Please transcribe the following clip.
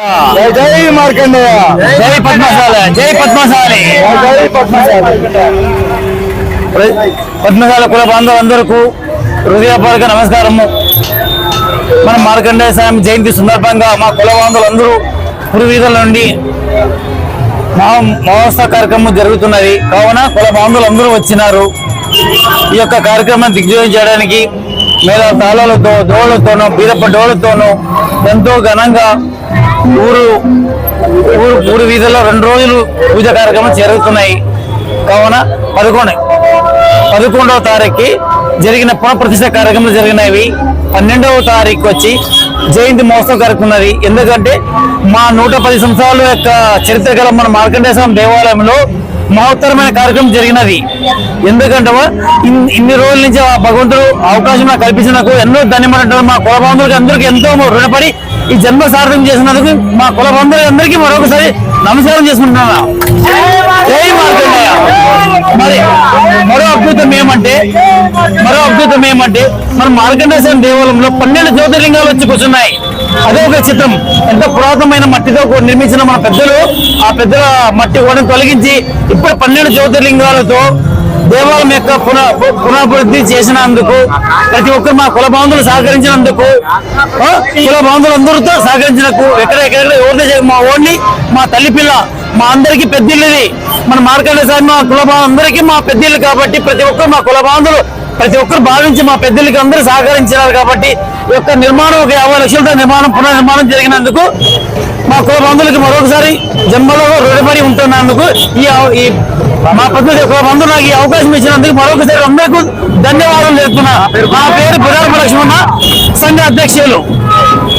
జై మార్కండేయ, జై పద్మశాలి, జై పద్మశాలి, జై పద్మశాలి. పద్మశాలి కుల బాంధవులందరికీ హృదయపూర్వక నమస్కారము. మన మార్కండేయ స్వామి జయంతి సందర్భంగా మా కుల బాంధవులందరూ పురువీధుల నుండి మహోత్సవ కార్యక్రమం జరుగుతున్నది. కావున కుల బాంధవులందరూ వచ్చినారు. ఈ యొక్క కార్యక్రమాన్ని దిగ్విజయం చేయడానికి మేళ తాళాలతో, డోళ్లతోనూ, బీరప్ప డోళ్లతోనూ ఎంతో ఘనంగా ఊరు వీధుల్లో 2 రోజులు పూజ కార్యక్రమం జరుగుతున్నాయి. కావున 11వ తారీఖుకి జరిగిన పునఃప్రతిష్ఠ కార్యక్రమాలు జరిగినవి. 12వ తారీఖు వచ్చి జయంతి మహోత్సవ కార్యక్రమం ఉన్నది. ఎందుకంటే మా 110 సంవత్సరాల యొక్క చరిత్ర గల మన మార్కండేయ స్వామి దేవాలయంలో మహోత్తరమైన కార్యక్రమం జరిగినది. ఎందుకంటే ఇన్ని రోజుల నుంచి ఆ భగవంతుడు అవకాశం నాకు కల్పించినందుకు ఎన్నో ధన్యమైనటువంటి మా కుల బాంధవులకి అందరికీ ఎంతో రుణపడి ఈ జన్మ సార్థకం చేసినందుకు మా కుల బంధువులందరికీ మరొకసారి నమస్కారం చేసుకుంటున్నాను. జై మార్కండేయ. మరి మరో అద్భుతం ఏమంటే మన మార్కండేయ స్వామి దేవాలయంలో 12 జ్యోతిర్లింగాలు వచ్చి కూర్చున్నాయి. అదే ఒక చిత్రం. ఎంతో పురాతనమైన మట్టితో నిర్మించిన మన పెద్దలు ఆ పెద్దల మట్టి కూడా తొలగించి ఇప్పుడు 12 జ్యోతిర్లింగాలతో దేవాలయం యొక్క పునఃభివృద్ధి చేసినందుకు ప్రతి ఒక్కరు మా కుల బాంధవులు సహకరించినందుకు, కుల బాంధవులందరితో సహకరించినందుకు ఎక్కడెక్కడ ఎవరిని మా ఓడిని మా తల్లి పిల్ల మా అందరికీ పెద్దిల్లుది. మన మార్కండేయ స్వామి మా కుల అందరికీ మా పెద్దిల్లు కాబట్టి ప్రతి ఒక్కరు మా కుల బాంధవులు ప్రతి ఒక్కరు భావించి మా పెద్దలకి అందరూ సహకరించినారు. కాబట్టి ఈ యొక్క నిర్మాణం ఒక 50 లక్షలతో పునర్నిర్మాణం జరిగినందుకు మా కుల బంధువులకి మరొకసారి జన్మలో రుణపడి ఉంటున్నందుకు ఈ మా పద్ధతి కుల బంధువులు నాకు ఈ అవకాశం ఇచ్చినందుకు మరొకసారి అందరికీ ధన్యవాదాలు చెప్తున్నా. నా పేరు బుధారపు లక్ష్మణ, సంఘ అధ్యక్షులు.